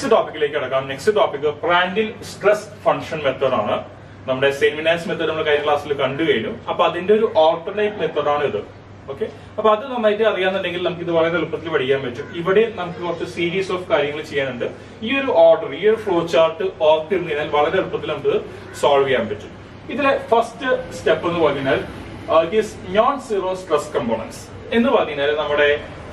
Next ടോപ്പിക്കിലേക്ക് കിടക്കാം. Next topic Prandtl stress function method ആണ്. നമ്മുടെ സെമിനാൻസ് മെത്തേഡ് നമ്മൾ കഴിഞ്ഞ ക്ലാസ്സിൽ കണ്ടു കഴിഞ്ഞു. അപ്പൊ അതിന്റെ ഒരു ഓൾട്ടർനേറ്റ് മെത്തേഡാണ് ഇത്. ഓക്കെ, അപ്പൊ അത് നന്നായിട്ട് അറിയാന്നുണ്ടെങ്കിൽ നമുക്ക് ഇത് വളരെ എളുപ്പത്തിൽ പഠിക്കാൻ പറ്റും. ഇവിടെ നമുക്ക് കുറച്ച് സീരീസ് ഓഫ് കാര്യങ്ങൾ ചെയ്യാനുണ്ട്. ഈ ഒരു ഓർഡർ, ഈ ഒരു ഫ്ലോ ചാർട്ട് ഓർത്തിരുന്നു കഴിഞ്ഞാൽ വളരെ എളുപ്പത്തിൽ നമുക്ക് സോൾവ് ചെയ്യാൻ പറ്റും. ഇതിലെ ഫസ്റ്റ് സ്റ്റെപ്പ് എന്ന് പറഞ്ഞാൽ നോൺ സീറോ സ്ട്രെസ് കമ്പോണൻസ് എന്ന് പറഞ്ഞാൽ നമ്മുടെ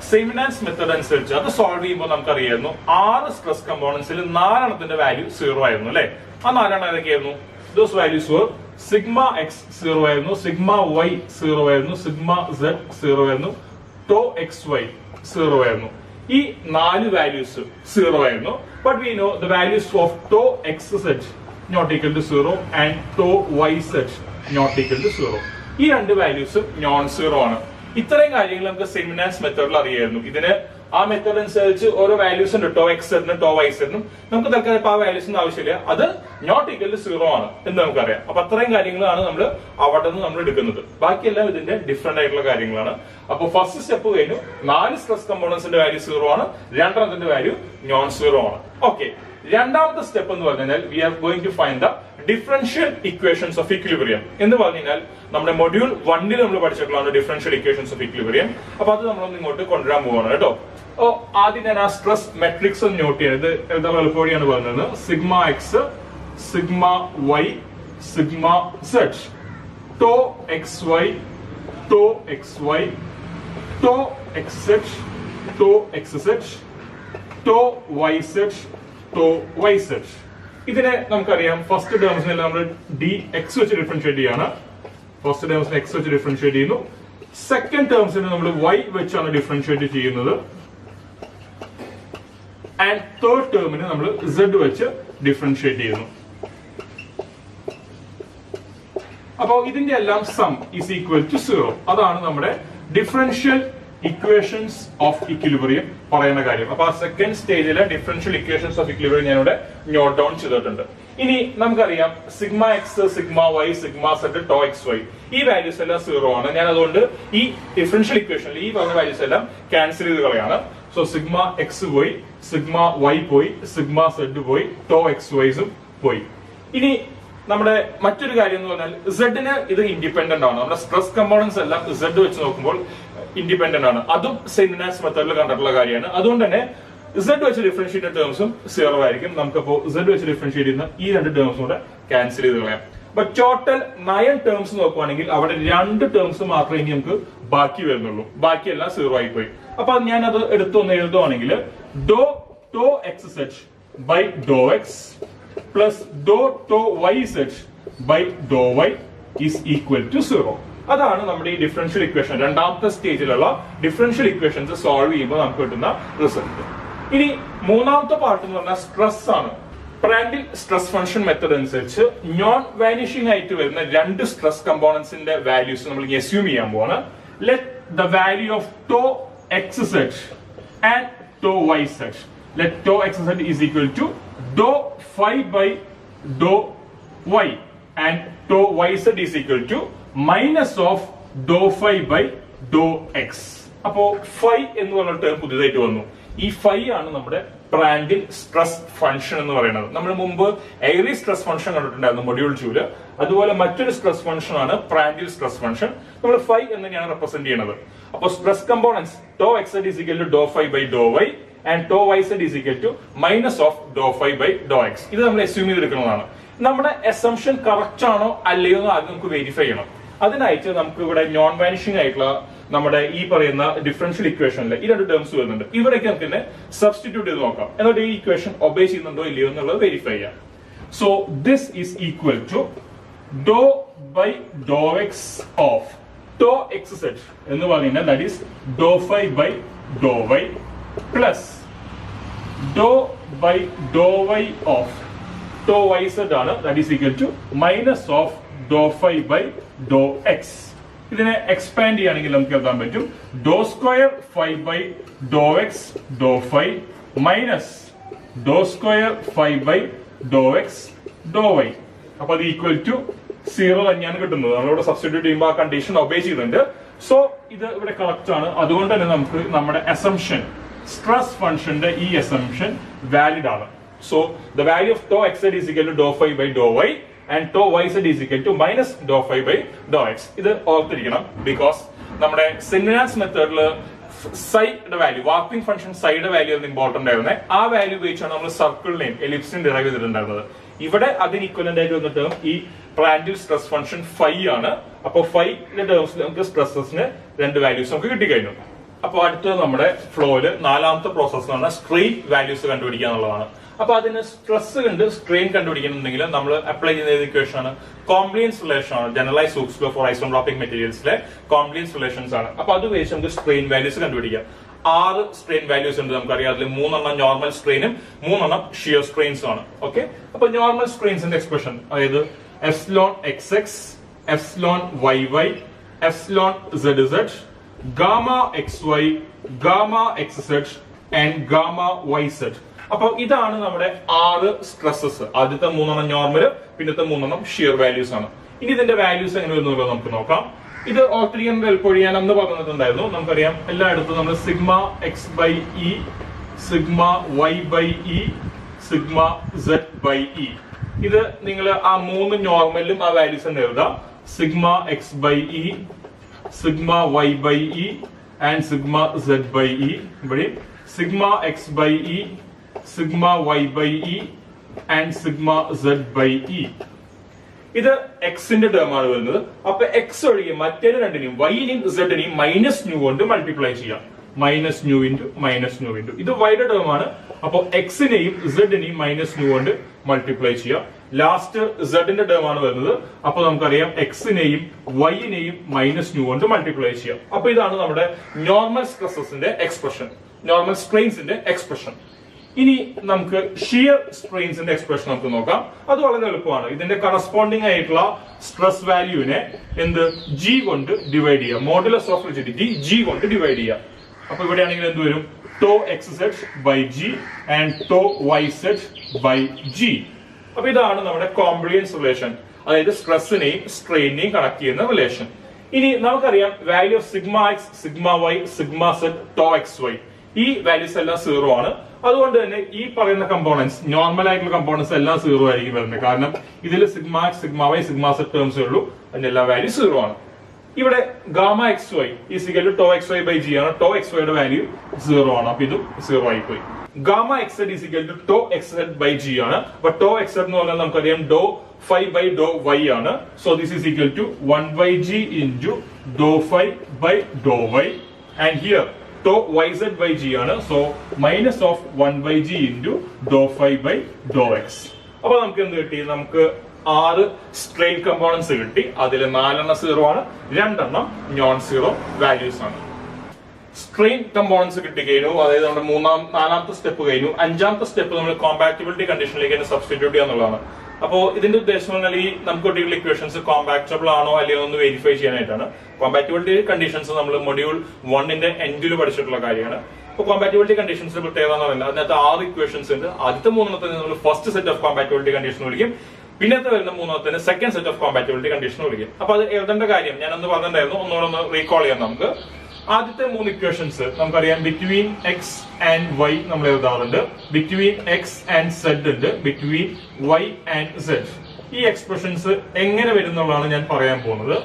സെമിനാൻസ് മെത്തേഡ് അനുസരിച്ച് അത് സോൾവ് ചെയ്യുമ്പോൾ നമുക്കറിയായിരുന്നു 6 സ്ട്രെസ് കമ്പോണൻസിൽ 4 വാല്യൂ 0 ആയിരുന്നു അല്ലെ. ആ 4 ഏതൊക്കെയായിരുന്നു? Those values were sigma x 0 ആയിരുന്നു, സിഗ്മ വൈ 0 ആയിരുന്നു, സിഗ്മ സെഡ് 0 ആയിരുന്നു, ടോ എക്സ് വൈ 0 ആയിരുന്നു. ഈ 4 വാല്യൂസ് 0 ആയിരുന്നു. But we know the values of tau x z not equal to 0 and tau y z not equal to 0. ഈ 2 values non zero ആണ്. ഇത്രയും കാര്യങ്ങൾ നമുക്ക് സെമിനാൻസ് മെത്തേഡിൽ അറിയായിരുന്നു. ഇതിന് ആ മെത്തേഡ് അനുസരിച്ച് ഓരോ വാല്യൂസ് ഉണ്ട്. ടോ എക്സ് സെഡിനും ടോ വൈ സെഡിനും നമുക്ക് തൽക്കാലം ആ വാല്യൂസിന് ആവശ്യമില്ല. അത് നോട്ട് ഈക്വൽ ടു 0 ആണ് എന്ന് നമുക്കറിയാം. അപ്പൊ അത്രയും കാര്യങ്ങളാണ് നമ്മൾ അവിടെ നിന്ന് നമ്മൾ എടുക്കുന്നത്. ബാക്കിയെല്ലാം ഇതിന്റെ ഡിഫറെന്റ് ആയിട്ടുള്ള കാര്യങ്ങളാണ്. അപ്പൊ ഫസ്റ്റ് സ്റ്റെപ്പ് കഴിഞ്ഞു. 4 സ്ട്രെസ് കമ്പോണൻസിന്റെ വാല്യൂ 0 ആണ്, 2 വാല്യൂ നോൺ സീറോ ആണ്. ഓക്കെ, രണ്ടാമത്തെ സ്റ്റെപ്പ് എന്ന് പറഞ്ഞാൽ we are going to find the differential equations of equilibrium എന്ന് പറഞ്ഞാൽ നമ്മുടെ മൊഡ്യൂൾ 1 നമ്മൾ പഠിച്ചിട്ടുള്ളതാണ് ഡിഫറൻഷ്യൽ ഇക്വേഷൻസ് ഓഫ് ഇക്വിലിബ്രിയം. അപ്പൊ അത് നമ്മളൊന്ന് ഇങ്ങോട്ട് കൊണ്ടുവരാൻ പോവാണ് കേട്ടോ. ആദ്യം ഞാൻ ആ സ്ട്രെസ് മെട്രിക്സ് ഒന്ന് നോട്ട് ചെയ്ത് എഴുതാൻ എളുപ്പവഴിയാണ് പറഞ്ഞത്. Sigma x, sigma y, sigma z, tau x y, tau x y, tau x z, tau x z, tau y z, tau y z. ഇതിനെ നമുക്കറിയാം ഫസ്റ്റ് ടേംസിനെ നമ്മൾ ഡി എക്സ് വെച്ച് ഡിഫറൻഷിയേറ്റ് ചെയ്യാണ്. ഫസ്റ്റ് ടേംസിനെ എക്സ് വെച്ച് ഡിഫറൻഷിയേറ്റ് ചെയ്യുന്നു. Second ടേംസിനെ നമ്മൾ വൈ വെച്ചാണ് ഡിഫറൻഷിയേറ്റ് ചെയ്യുന്നത്. ആൻഡ് തേർഡ് ടേമിനെ നമ്മൾ സെഡ് വെച്ച് ഡിഫറൻഷിയേറ്റ് ചെയ്യുന്നു. അപ്പോൾ ഇതിന്റെ എല്ലാം സം ഈസ് ഈക്വൽ ടു 0. അതാണ് നമ്മുടെ ഡിഫറൻഷ്യൽ ഇക്വേഷൻസ് ഓഫ് ഇക്വിലിബ്രിയം പറയുന്ന കാര്യം. അപ്പൊ ആ സെക്കൻഡ് സ്റ്റേജിലെ ഡിഫറൻഷ്യൽ ഇക്വേഷൻസ് ഓഫ് ഇക്വിലിബ്രിയം ഞാനിവിടെ നോട്ട് ഡൗൺ ചെയ്തിട്ടുണ്ട്. ഇനി നമുക്കറിയാം sigma x, sigma y, sigma z, tau x y ഈ വാല്യൂസ് എല്ലാം 0 ആണ്. ഞാൻ അതുകൊണ്ട് ഈ ഡിഫറൻഷ്യൽ ഇക്വേഷനിൽ ഈ പറഞ്ഞ വാല്യൂസ് എല്ലാം ക്യാൻസൽ ചെയ്ത് കളയാണ്. സോ സിഗ്മ എക്സ് പോയി, സിഗ്മ വൈ പോയി, സിഗ്മ സെഡ് പോയി, ടോ എക്സ് വൈസും പോയി. ഇനി നമ്മുടെ മറ്റൊരു കാര്യം എന്ന് പറഞ്ഞാൽ സെഡിന് ഇത് ഇൻഡിപെൻഡന്റ് ആണ്. നമ്മുടെ സ്ട്രെസ് കമ്പോണൻസ് എല്ലാം സെഡ് വെച്ച് നോക്കുമ്പോൾ ഇൻഡിപെൻഡന്റ് ആണ്. അതും സെമിനാൻസ് മെത്തേഡിൽ കണ്ടിട്ടുള്ള കാര്യമാണ്. അതുകൊണ്ട് തന്നെ സെഡ് വെച്ച് ഡിഫറൻഷിയേറ്റ് ടേംസും 0 ആയിരിക്കും. നമുക്കപ്പോ സെഡ് വെച്ച് ഡിഫറൻഷിയേറ്റ് ചെയ്യുന്ന ഈ 2 ടേംസും കൂടെ ക്യാൻസൽ ചെയ്ത് കളയാം. ബട്ട് ടോട്ടൽ 9 ടേംസ് നോക്കുവാണെങ്കിൽ അവിടെ 2 ടേംസ് മാത്രമേ ഇനി നമുക്ക് ബാക്കി വരുന്നുള്ളൂ. ബാക്കിയെല്ലാം 0 ആയി പോയി. അപ്പൊ ഞാൻ അത് എടുത്തൊന്ന് എഴുതുവാണെങ്കിൽ dou tau x z by Dr x plus dou tau y z by Dr y is equal to 0. അതാണ് നമ്മുടെ ഈ ഡിഫറൻഷ്യൽ ഇക്വേഷൻ, രണ്ടാമത്തെ സ്റ്റേജിലുള്ള ഡിഫറൻഷ്യൽ ഇക്വേഷൻസ് സോൾവ് ചെയ്യുമ്പോൾ നമുക്ക് കിട്ടുന്ന റിസൾട്ട്. ഇനി മൂന്നാമത്തെ പാർട്ട് എന്ന് പറഞ്ഞാൽ സ്ട്രെസ് ആണ്. പ്രാൻഡിൽ സ്ട്രെസ് ഫംഗ്ഷൻ മെത്തേഡ് അനുസരിച്ച് നോൺ വാനിഷിംഗ് ആയിട്ട് വരുന്ന 2 സ്ട്രെസ് കമ്പോണൻസിന്റെ വാല്യൂസ് നമ്മൾ അസ്യൂം ചെയ്യാൻ പോവാണ്. Let the value of tau x z and tau y z, let tau x z is equal to Dr phi by Dr y and tau y z is equal to minus of Dr phi by Dr x. അപ്പോ phi എന്ന് പറഞ്ഞ term പുതിയതായിട്ട് വന്നു. ഈ phi ആണ് നമ്മുടെ പ്രാൻഡിൽ stress function എന്ന് പറയുന്നത്. നമ്മൾ മുമ്പ് എയറി സ്ട്രെസ് ഫംഗ്ഷൻ കണ്ടിട്ടുണ്ടായിരുന്നു മൊഡ്യൂൾ 2. അതുപോലെ മറ്റൊരു സ്ട്രെസ് ഫംഗ്ഷൻ ആണ് പ്രാൻഡിൽ സ്ട്രെസ് ഫംഗ്ഷൻ. നമ്മൾ ഫൈ എന്ന് തന്നെയാണ് റെപ്രസെന്റ് ചെയ്യുന്നത്. അപ്പോൾ stress components tau x z is equal to Dr phi by Dr y and tau y z is equal to minus of Dr phi by Dr x. ഇത് നമ്മൾ assume ചെയ്തെടുക്കുന്നതാണ്. നമ്മുടെ assumption correct ആണോ അല്ലയോ എന്ന് ആദ്യം നമുക്ക് വെരിഫൈ ചെയ്യണം. അതിനായിട്ട് നമുക്ക് ഇവിടെ നോൺ വാനിഷിംഗ് ആയിട്ടുള്ള നമ്മുടെ ഈ പറയുന്ന ഡിഫറൻഷ്യൽ ഇക്വേഷനിൽ ഈ 2 ടേംസ് വരുന്നുണ്ട്. ഇവിടേക്ക് നമുക്ക് തന്നെ സബ്സ്റ്റിറ്റ്യൂട്ട് ചെയ്ത് നോക്കാം. എന്നിട്ട് ഈ ഇക്വേഷൻ ഒബേ ചെയ്യുന്നുണ്ടോ ഇല്ലയോ എന്നുള്ളത് വെരിഫൈ ചെയ്യാം. So this is equal to dou by Dr x of tau x z എന്ന് പറഞ്ഞാൽ that is dou phi by Dr y plus dou by Dr y of tau y z ആണ്. That is equal to minus of Dr phi by Dr x. ഇതിനെ expand ചെയ്യുകയാണെങ്കിൽ നമുക്ക് എഴുതാൻ പറ്റും dou square phi by Dr x dou phi minus Dr square phi by Dr x Dr y. അപ്പൊ അത് equal to 0 തന്നെയാണ് കിട്ടുന്നത്. നമ്മളിവിടെ സബ്സ്റ്റിറ്റ്യൂട്ട് ചെയ്യുമ്പോൾ ആ കണ്ടീഷൻ ഒബേ ചെയ്യുന്നുണ്ട്. സോ ഇത് ഇവിടെ കറക്റ്റ് ആണ്. അതുകൊണ്ട് തന്നെ നമുക്ക് നമ്മുടെ അസംഷൻ സ്ട്രെസ് ഫംഗ്ഷന്റെ ഈ അസംഷൻ വാലിഡ് ആണ്. So the value of tau xz is equal to dou phi by dou y and tau yz is equal to minus dou phi by dou x. ഇത് ഓർത്തിരിക്കണം ബിക്കോസ് നമ്മുടെ സെന്റിനാൻസ് മെത്തേഡിൽ സൈയുടെ value warping function സൈയുടെ value എന്ന് important ആയിരുന്നത്. ആ value ഉപയോഗിച്ചാണ് നമ്മൾ സർക്കിളിനെയും എലിപ്സിനെയും derive ചെയ്തിട്ടുണ്ടായിരുന്നത്. ഇവിടെ അതിന് ഇക്വലന്റ് ആയിട്ട് വന്ന ടേം ഈ പ്രാൻഡിൽ സ്ട്രെസ് ഫംഗ്ഷൻ ഫൈ ആണ്. അപ്പോൾ ഫൈന്റെ ടേംസിൽ നമുക്ക് സ്ട്രെസ്സസിന് രണ്ട് വാല്യൂസ് നമുക്ക് കിട്ടിക്കഴിഞ്ഞു. അപ്പോൾ അടുത്തത് നമ്മുടെ ഫ്ലോയില് നാലാമത്തെ പ്രോസസ് എന്ന് പറഞ്ഞാൽ സ്ട്രെയിൻ വാല്യൂസ് കണ്ടുപിടിക്കുക എന്നുള്ളതാണ്. അപ്പൊ അതിന് സ്ട്രെസ് കണ്ട് സ്ട്രെയിൻ കണ്ടുപിടിക്കുന്നുണ്ടെങ്കിൽ നമ്മൾ അപ്ലൈ ചെയ്യുന്ന ഇക്വേഷൻ ആണ് കോംപ്ലിയൻസ് റിലേഷൻ ആണ്. Generalise Hooke's law for isotropic മെറ്റീരിയൽസിലെ കോംപ്ലിയൻസ് റിലേഷൻസ് ആണ്. അപ്പൊ അത് ഉപയോഗിച്ച് നമുക്ക് സ്ട്രെയിൻ വാല്യൂസ് കണ്ടുപിടിക്കാം. 6 സ്ട്രെയിൻ വാല്യൂസ് ഉണ്ട് നമുക്കറിയാം. അതിൽ 3 നോർമൽ സ്ട്രെയിനും 3 ഷിയർ സ്ട്രെയിൻസും ആണ്. ഓക്കെ, അപ്പൊ നോർമൽ സ്ട്രെയിൻസിന്റെ എക്സ്പ്രഷൻ അതായത് epsilon xx, epsilon yy, epsilon zz, gamma xy, gamma xz and gamma yz. അപ്പൊ ഇതാണ് നമ്മുടെ 6 സ്ട്രെസ്സസ്. ആദ്യത്തെ 3 നോർമൽ, പിന്നത്തെ 3 ഷിയർ വാല്യൂസ് ആണ്. ഇനി ഇതിന്റെ വാല്യൂസ് എങ്ങനെ വരുന്നുള്ളൂ നമുക്ക് നോക്കാം. ഇത് ഓർത്തിരിക്കാൻ എളുപ്പവഴി ഞാൻ അന്ന് പറഞ്ഞിട്ടുണ്ടായിരുന്നു. നമുക്കറിയാം എല്ലായിടത്തും നമ്മൾ sigma x by E, sigma y by E, sigma z by E. ഇത് നിങ്ങൾ ആ 3 നോർമലിലും ആ വാല്യൂസ് തന്നെ എഴുതാം. Sigma x by E, sigma y by E and sigma z by E. ഇവിടെ sigma x by E, sigma y by E and sigma z by E. ഇത് എക്സിന്റെ ടേം ആണ് വരുന്നത്. അപ്പൊ എക്സ് ഒഴികെ മറ്റേ രണ്ടിനെയും വൈനെയും സെഡിനെയും മൈനസ് ന്യൂ കൊണ്ട് മൾട്ടിപ്ലൈ ചെയ്യാം. Minus new into minus new into ഇത് വൈയുടെ ടേം ആണ്. അപ്പൊ എക്സിനെയും സെഡിനെയും മൈനസ് ന്യൂ കൊണ്ട് മൾട്ടിപ്ലൈ ചെയ്യാം. ലാസ്റ്റ് സെഡിന്റെ ടേം ആണ് വരുന്നത്. അപ്പൊ നമുക്കറിയാം എക്സിനെയും വൈനെയും മൈനസ് ന്യൂ കൊണ്ട് മൾട്ടിപ്ലൈ ചെയ്യാം. അപ്പൊ ഇതാണ് നമ്മുടെ നോർമൽ സ്ട്രെസ്സസിന്റെ എക്സ്പ്രഷൻ, നോർമൽ സ്ട്രെയിൻസിന്റെ എക്സ്പ്രഷൻ. ഇനി നമുക്ക് ഷിയർ സ്ട്രെയിൻസിന്റെ എക്സ്പ്രഷൻ നമുക്ക് നോക്കാം. അത് വളരെ എളുപ്പമാണ്. ഇതിന്റെ കറസ്പോണ്ടിങ് ആയിട്ടുള്ള സ്ട്രെസ് വാല്യൂവിനെ എന്ത് ജി കൊണ്ട് ഡിവൈഡ് ചെയ്യാം. മോഡുലസ് ഓഫ് റിജിഡിറ്റി ജി കൊണ്ട് ഡിവൈഡ് ചെയ്യാം. അപ്പൊ ഇവിടെയാണെങ്കിൽ എന്ത് വരും? Tau x z by G and tau y z by G. അപ്പൊ ഇതാണ് നമ്മുടെ കോംപ്ലിയൻസ് റിലേഷൻ, അതായത് സ്ട്രെസ്സിനെയും സ്ട്രെയിനെയും കണക്ട് ചെയ്യുന്ന റിലേഷൻ. ഇനി നമുക്കറിയാം value of sigma x, sigma y, sigma z, tau x y, ഈ വാല്യൂസ് എല്ലാം 0 ആണ്. അതുകൊണ്ട് തന്നെ ഈ പറയുന്ന കമ്പോണൻസ്, നോർമൽ ആയിട്ടുള്ള കമ്പോണൻസ് എല്ലാം 0 ആയിരിക്കും വരുന്നത്. കാരണം ഇതിൽ sigma x, sigma y, sigma z ടേംസേ ഉള്ളൂ. അതിന്റെ എല്ലാ വാല്യൂ 0 ആണ്. ഇവിടെ gamma x y is equal to tau x y by G ആണ്. ടോ എക്സ് വൈയുടെ വാല്യൂ 0 ആണ്. അപ്പൊ ഇതും 0 ആയി പോയി. Gamma x z is equal to tau x z by G ആണ്. അപ്പൊ ടോ എക്സ് സെഡ് എന്ന് പറഞ്ഞാൽ നമുക്കറിയാം dou phi by Dr y ആണ്. So this is equal to 1 by G into Dr phi by Dr y. And here tau yz by g ആണ്. So minus of 1 by g into dou phi by dou x. അപ്പൊ നമുക്ക് എന്ത് കിട്ടി? നമുക്ക് 6 strain components കിട്ടി. അതിൽ 4 0 ആണ്, 2 non zero values ആണ്. സ്ട്രെയിൻ കമ്പോണൻസ് കിട്ടി കഴിഞ്ഞു. അതായത് നമ്മുടെ 4ാമത്തെ സ്റ്റെപ്പ് കഴിഞ്ഞു. 5ാമത്തെ സ്റ്റെപ്പ് നമ്മൾ കോമ്പാക്റ്റബിലിറ്റി കണ്ടീഷനിലേക്ക് സബ്സ്റ്റിറ്റ്യൂട്ട് ചെയ്യുക എന്നുള്ളതാണ്. അപ്പോ ഇതിന്റെ ഉദ്ദേശം പറഞ്ഞാൽ ഈ നമുക്ക് കിട്ടിയുള്ള ഇക്വേഷൻസ് കോമ്പാക്റ്റബിൾ ആണോ അല്ലയോ എന്ന് വെരിഫൈ ചെയ്യാനായിട്ടാണ്. കോമ്പാക്റ്റബിലിറ്റി കണ്ടീഷൻസ് നമ്മൾ മൊഡ്യൂൾ 1ന്റെ എൻഡിൽ പഠിച്ചിട്ടുള്ള കാര്യമാണ്. അപ്പൊ കോമ്പാക്റ്റബിലിറ്റി കണ്ടീഷൻസ് പ്രത്യേകത എന്ന് പറയുന്നത് അതിനകത്ത് 6 ഇക്വേഷൻസ് ഉണ്ട്. ആദ്യത്തെ 3 നമ്മൾ first set of compatibility condition വിളിക്കും. പിന്നത്തെ വരുന്ന 3 second set of compatibility condition വിളിക്കും. അപ്പൊ അത് എഴുതേണ്ട കാര്യം ഞാൻ അന്ന് പറഞ്ഞിട്ടുണ്ടായിരുന്നു. ഒന്നുകൂടെ റീകോൾ ചെയ്യാം നമുക്ക്. ആദ്യത്തെ 3 ഇക്വേഷൻസ് നമുക്കറിയാം. ബിറ്റ്വീൻ എക്സ് ആൻഡ് വൈ നമ്മൾ എഴുതാറുണ്ട്. ബിറ്റ്വീൻ എക്സ് ആൻഡ് സെഡ് ഉണ്ട്. Between y and z. ഈ എക്സ്പ്രഷൻസ് എങ്ങനെ വരുന്നുള്ളതാണ് ഞാൻ പറയാൻ പോകുന്നത്.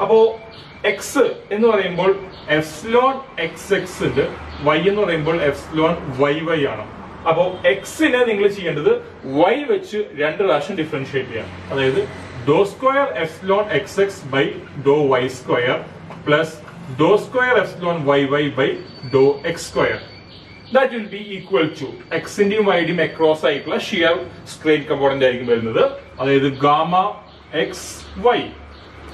അപ്പോ എക്സ് എന്ന് പറയുമ്പോൾ എപ്സിലോൺ എക്സ് എക്സ് ഉണ്ട്. വൈ എന്ന് പറയുമ്പോൾ എപ്സിലോൺ വൈ വൈ ആണ്. അപ്പോ എക്സിനെ നിങ്ങൾ ചെയ്യേണ്ടത് വൈ വെച്ച് 2 പ്രാവശ്യം ഡിഫറൻഷിയേറ്റ് ചെയ്യാം. അതായത് dou square epsilon x x by Dr y square plus dou square epsilon yy by dou x square. That will be equal to x ന്റെയും y ന്റെയും അക്രോസ് ആയിട്ടുള്ള ഷിയർ സ്ട്രെയിൻ കമ്പോണന്റ് ആയിരിക്കും വരുന്നത്. അതായത് ഗാമ എക്സ് വൈ.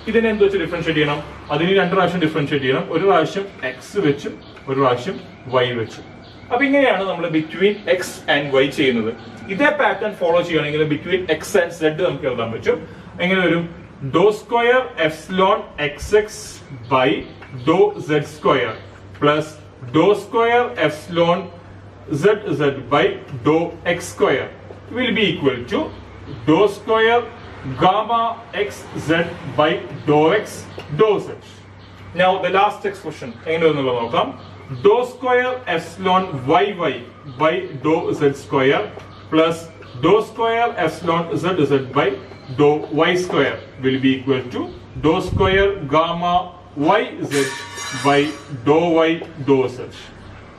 ഇതിനെ എന്ത് വെച്ച് differentiate ചെയ്യണം? അതിന് 2 പ്രാവശ്യം ഡിഫറൻഷിയേറ്റ് ചെയ്യണം. ഒരു പ്രാവശ്യം എക്സ് വെച്ചും ഒരു പ്രാവശ്യം വൈ വെച്ചും. അപ്പൊ ഇങ്ങനെയാണ് നമ്മൾ ബിറ്റ്വീൻ എക്സ് ആൻഡ് വൈ ചെയ്യുന്നത്. ഇതേ പാറ്റേൺ ഫോളോ ചെയ്യുകയാണെങ്കിൽ ബിറ്റ്വീൻ എക്സ് ആൻഡ് സെഡ് നമുക്ക് എഴുതാൻ പറ്റും. എങ്ങനെ വരും? Dou square epsilon x x by dou z square plus dou square epsilon zz by dou x square will be equal to dou square gamma x z by dou x dou z. Now the last expression എങ്ങനെയാണെന്ന് നോക്കാം. dou square epsilon yy by dou z square plus dou square epsilon zz by dou y square will be equal to dou square gamma yz by dou y dou z.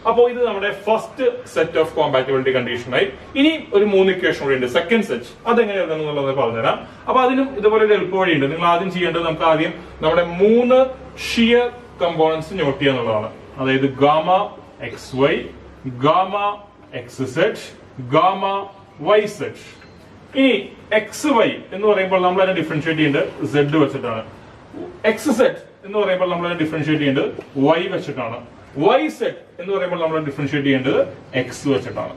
അപ്പോൾ ഇത് നമ്മുടെ first set of compatibility condition ആയി. ഇനി ഒരു 3 equation കൂടി ഉണ്ട്, second set. അതെങ്ങനെ എഴുതണമെന്നുള്ളത് പറഞ്ഞുതരാം. അപ്പൊ അതിനും ഇതുപോലെ ഒരു എളുപ്പ വഴിയുണ്ട്. നിങ്ങൾ ആദ്യം ചെയ്യേണ്ടത് നമുക്ക് ആദ്യം നമ്മുടെ 3 ഷിയർ കമ്പോണൻസ് നോട്ട് ചെയ്യുക എന്നുള്ളതാണ്. അതായത് gamma x y, gamma x z, gamma y z. ഇനി എക്സ് വൈ എന്ന് പറയുമ്പോൾ നമ്മൾ അതിനെ ഡിഫറൻഷിയേറ്റ് ചെയ്യേണ്ടത് സെഡ് വെച്ചിട്ടാണ്. എക്സ് സെറ്റ് എന്ന് പറയുമ്പോൾ നമ്മൾ അതിനെ ഡിഫറൻഷിയേറ്റ് ചെയ്യേണ്ടത് വൈ വെച്ചിട്ടാണ്. വൈ സെറ്റ് എന്ന് പറയുമ്പോൾ നമ്മൾ ഡിഫറൻഷിയേറ്റ് ചെയ്യേണ്ടത് എക്സ് വെച്ചിട്ടാണ്.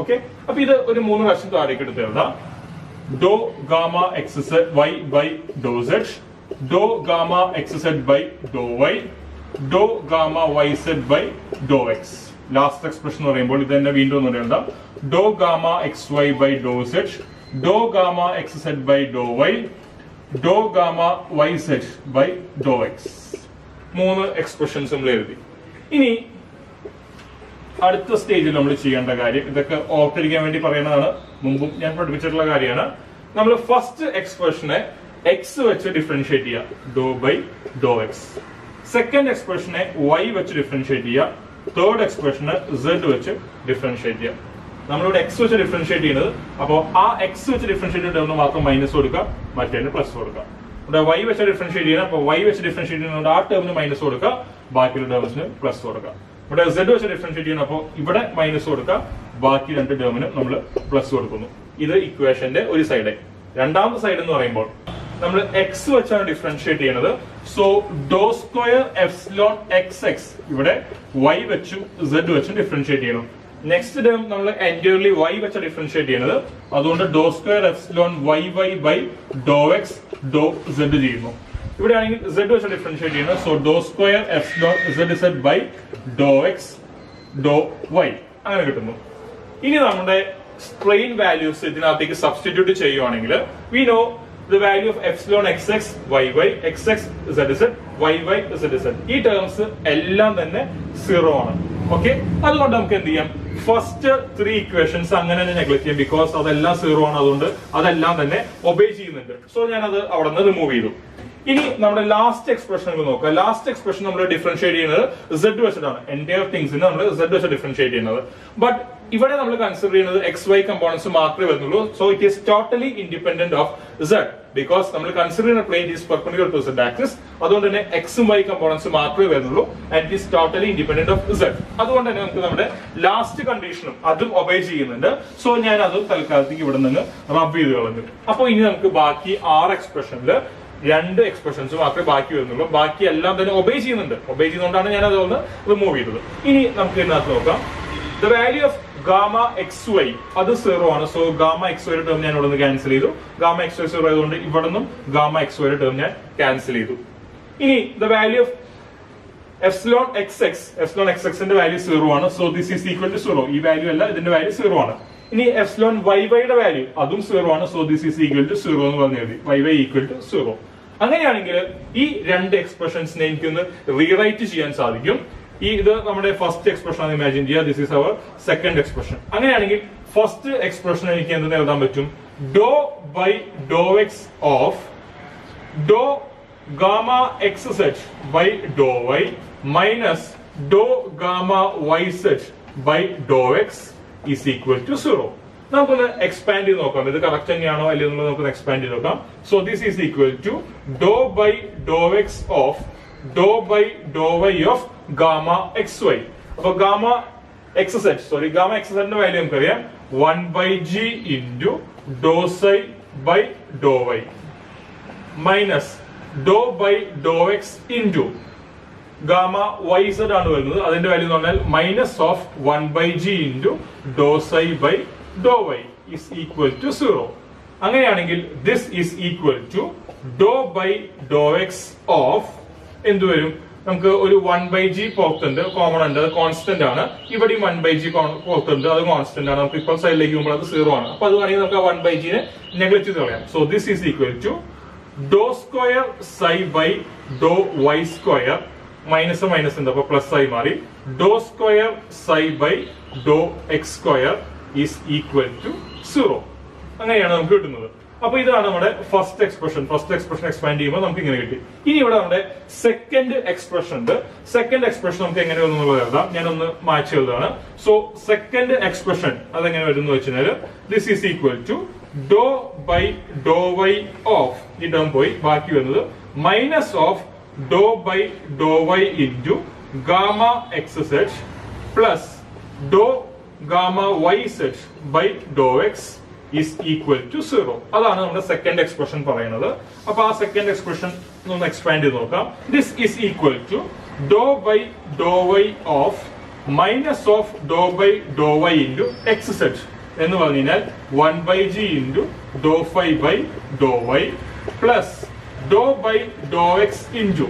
ഓക്കെ, അപ്പൊ ഇത് ഒരു 3 പ്രാവശ്യം താഴേക്ക് എടുത്ത് എഴുതാം. Dou gamma x z y by dou z, dou gamma x z by Dr y, dou gamma y z by Dr x. Last expression എന്ന് പറയുമ്പോൾ ഇത് തന്നെ വീണ്ടും ഒന്നും എഴുതാം. Dou gamma x y by dou z, dou gamma x z by Dr y, dou gamma y z by Dr x. 3 expressions നമ്മൾ എഴുതി. ഇനി അടുത്ത സ്റ്റേജിൽ നമ്മൾ ചെയ്യേണ്ട കാര്യം, ഇതൊക്കെ ഓർത്തിരിക്കാൻ വേണ്ടി പറയുന്നതാണ്, മുമ്പും ഞാൻ പഠിപ്പിച്ചിട്ടുള്ള കാര്യമാണ്. നമ്മൾ ഫസ്റ്റ് എക്സ്പ്രഷനെ എക്സ് വെച്ച് ഡിഫറൻഷിയേറ്റ് ചെയ്യുക, ഡോ by Dr X. Second എക്സ്പ്രഷനെ Y വെച്ച് ഡിഫറൻഷിയേറ്റ് ചെയ്യുക. തേർഡ് എക്സ്പ്രഷന് സെഡ് വെച്ച് ഡിഫറൻഷിയേറ്റ് ചെയ്യുക. നമ്മളിവിടെ എക്സ് വെച്ച് ഡിഫറൻഷിയേറ്റ് ചെയ്യുന്നത്, അപ്പോൾ ആ എക്സ് വെച്ച് ഡിഫറൻഷിയേറ്റ് ചെയ്യുന്നത് മാത്രം മൈനസ് കൊടുക്കുക, മറ്റേതിന് പ്ലസ് കൊടുക്കുക. ഇവിടെ വൈ വെച്ച് ഡിഫറൻഷിയേറ്റ് ചെയ്യുന്നത്, അപ്പോൾ വൈ വെച്ച് ഡിഫറൻഷിയേറ്റ് ചെയ്യുന്നത് ആ ടേമിന് മൈനസ് കൊടുക്കുക, ബാക്കിയുള്ള ടേംസിന് പ്ലസ് കൊടുക്കുക. ഇവിടെ സെഡ് വെച്ച് ഡിഫറൻഷിയേറ്റ് ചെയ്യുന്നത്, അപ്പോൾ ഇവിടെ മൈനസ് കൊടുക്കുക, ബാക്കി 2 ടേമിന് നമ്മൾ പ്ലസ് കൊടുക്കുന്നു. ഇത് ഇക്വേഷന്റെ ഒരു സൈഡ്. രണ്ടാമത്തെ സൈഡ് എന്ന് പറയുമ്പോൾ നമ്മൾ എക്സ് വെച്ചാണ് ഡിഫറൻഷിയേറ്റ് ചെയ്യുന്നത്. സോ ഡോ സ്ക്വയർ എപ്സിലോൺ എക്സ് എക്സ് ഇവിടെ വൈ വെച്ചും സെഡ് വെച്ചും ഡിഫറൻഷിയേറ്റ് ചെയ്യണം. നെക്സ്റ്റ് ടേം നമ്മൾ എൻറ്റയർലി വൈ വെച്ച ഡിഫറൻഷിയേറ്റ് ചെയ്യുന്നത്, അതുകൊണ്ട് ഡോ square epsilon Y Y by Dr x doe Z ചെയ്യുന്നു. ഇവിടെ ആണെങ്കിൽ സെഡ് വെച്ച് ഡിഫറൻഷിയേറ്റ് ചെയ്യുന്നത്, so Dr square epsilon Z Z by Dr x Dr Y അങ്ങനെ കിട്ടുന്നു. ഇനി നമ്മുടെ സ്ട്രെയിൻ വാല്യൂസ് ഇതിനകത്തേക്ക് സബ്സ്റ്റിറ്റ്യൂട്ട് ചെയ്യുവാണെങ്കിൽ we know the value of epsilon xx yy xx zz yy zz. ഈ ടേംസ് എല്ലാം തന്നെ 0 ആണ്. ഓക്കെ, അതുകൊണ്ട് നമുക്ക് എന്ത് ചെയ്യാം, ഫസ്റ്റ് 3 ഇക്വേഷൻസ് അങ്ങനെ തന്നെ നെഗ്ലക്ട് ചെയ്യാം, ബിക്കോസ് അതെല്ലാം 0 ആണ്. അതുകൊണ്ട് അതെല്ലാം തന്നെ ഒബേ ചെയ്യുന്നുണ്ട്. സോ ഞാൻ അത് അവിടെ നിന്ന് റിമൂവ് ചെയ്തു. ഇനി നമ്മുടെ ലാസ്റ്റ് എക്സ്പ്രഷൻ നോക്കുക. ലാസ്റ്റ് എക്സ്പ്രഷൻ നമ്മൾ ഡിഫറൻഷിയേറ്റ് ചെയ്യുന്നത് സെഡ് വെച്ചിട്ടാണ്. എൻറ്റയർ തിങ്സിന് നമ്മൾ സെഡ് വെച്ച് ഡിഫറൻഷിയേറ്റ് ചെയ്യുന്നത്. ബട്ട് ഇവിടെ നമ്മൾ കൺസിഡർ ചെയ്യുന്നത് എക്സ് വൈ കമ്പോണൻസ് മാത്രമേ വരുന്നുള്ളൂ. So it is totally independent of z, because നമ്മൾ കൺസിഡർ ചെയ്യുന്ന plane is perpendicular to z axis. അതുകൊണ്ട് തന്നെ എക്സും വൈ കമ്പോണൻസ് മാത്രമേ വരുന്നുള്ളൂ and it is totally independent of z. അതുകൊണ്ട് തന്നെ നമുക്ക് നമ്മുടെ ലാസ്റ്റ് കണ്ടീഷനും അതും ഒബേ ചെയ്യുന്നുണ്ട്. സോ ഞാൻ അത് തൽക്കാലത്തേക്ക് ഇവിടെ നിന്ന് റബ് ചെയ്ത് കളഞ്ഞു. അപ്പോൾ ഇനി നമുക്ക് ബാക്കി 6 എക്സ്പ്രഷനിൽ 2 എക്സ്പ്രഷൻസ് മാത്രമേ ബാക്കി വരുന്നുള്ളൂ. ബാക്കി എല്ലാം തന്നെ ഒബേ ചെയ്യുന്നുണ്ട്. ഒബേ ചെയ്യുന്നതുകൊണ്ടാണ് ഞാൻ അതൊന്ന് റിമൂവ് ചെയ്തത്. ഇനി നമുക്ക് ഇതിനകത്ത് നോക്കാം. The value of gamma x y അത് 0 ആണ്. So gamma x y term ഞാൻ ഇവിടെ നിന്ന് ക്യാൻസൽ ചെയ്തു. ഗാമ എക്സ് വൈ 0 ആയതുകൊണ്ട് ഇവിടെ നിന്നും ഗാമ എക്സ് വൈ ടേം ഞാൻ ക്യാൻസൽ ചെയ്തു. ഇനി the value of epsilon x x, epsilon x എക്സിന്റെ വാല്യൂ 0 ആണ്. So this is equal to 0. ഈ വാല്യൂ അല്ല, ഇതിന്റെ വാല്യൂ 0 ആണ്. ഇനി എപ്സിലോൺ വൈ വൈയുടെ വാല്യൂ അതും 0 ആണ്. So this is equal to 0 എന്ന് പറഞ്ഞു എഴുതി. Y y equal to 0. അങ്ങനെയാണെങ്കിൽ ഈ 2 എക്സ്പ്രഷൻസിനെ എനിക്കൊന്ന് റീറൈറ്റ് ചെയ്യാൻ സാധിക്കും. ഇത് നമ്മുടെ ഫസ്റ്റ് എക്സ്പ്രഷൻ ആണ് ഇമാജിൻ ചെയ്യുക. This is our second expression. അങ്ങനെയാണെങ്കിൽ ഫസ്റ്റ് എക്സ്പ്രഷൻ എനിക്ക് എന്തെന്ന് എഴുതാൻ പറ്റും, dou by Dr x of Dr gamma x z by Dr y minus dou gamma y z by Dr x is equal to 0. നമുക്കൊന്ന് expand ചെയ്ത് നോക്കാം, ഇത് correct തന്നെയാണോ അല്ലെ എന്നുള്ളത് നമുക്ക് എക്സ്പാൻഡ് ചെയ്ത് നോക്കാം. So this is equal to dou by Dr x of Dr by Dr y of gamma x y. അപ്പൊ ഗാമ എക്സ് സെറ്റിന്റെ വാല്യൂ നമുക്കറിയാം 1/g into dou psi by Dr y minus Dr by Dr x into gamma y z ആണ് വരുന്നത്. അതിന്റെ value എന്ന് പറഞ്ഞാൽ minus of 1/g into dou psi by Dr y is equal to 0. അങ്ങനെയാണെങ്കിൽ this is equal to dou by Dr x of എന്ത് വരും, നമുക്ക് ഒരു 1/g പുറത്തുണ്ട്, കോമൺ ഉണ്ട്, അത് കോൺസ്റ്റന്റ് ആണ്. ഇവിടെ 1/g പുറത്തുണ്ട്, അത് കോൺസ്റ്റന്റ് ആണ്. നമുക്ക് ഇപ്പോൾ സൈഡിലേക്ക് പോകുമ്പോൾ അത് 0 ആണ്. അപ്പൊ അത് വേണമെങ്കിൽ നമുക്ക് ആ 1/g നെ നെഗ്ലക്ട് ചെയ്ത് കളയാം. So this is equal to dou square psi by Dr y square minus minus ഉണ്ട്, അപ്പൊ പ്ലസ് ആയി മാറി. Dou square psi by Dr x square is equal to 0. അങ്ങനെയാണ് നമുക്ക് കിട്ടുന്നത്. അപ്പൊ ഇതാണ് നമ്മുടെ ഫസ്റ്റ് എക്സ്പ്രഷൻ എക്സ്പാൻഡ് ചെയ്യുമ്പോൾ നമുക്ക് ഇങ്ങനെ കിട്ടി. ഇനി ഇവിടെ നമ്മുടെ സെക്കൻഡ് എക്സ്പ്രഷൻ ഉണ്ട്. സെക്കൻഡ് എക്സ്പ്രഷൻ നമുക്ക് എങ്ങനെ വരുന്നുള്ളത് എഴുതാം. ഞാനൊന്ന് മാച്ച് എഴുതാണ്. സോ സെക്കൻഡ് എക്സ്പ്രഷൻ അതെങ്ങനെ വരുന്നു വെച്ചാൽ this is equal to dou by Dr y of ഈ ടേം പോയി ബാക്കി വരുന്നത് minus of Dr by Dr y into gamma x z plus Dr gamma y z by Dr x is equal to 0. അതാണ് നമ്മുടെ second expression പറയുന്നത്. അപ്പൊ ആ second expression ഒന്ന് എക്സ്പാൻഡ് ചെയ്ത് നോക്കാം. This is equal to dou by Dr y of minus of Dr by Dr y into x z എന്ന് പറഞ്ഞു കഴിഞ്ഞാൽ 1/g into Dr phi by Dr y plus dou by Dr x into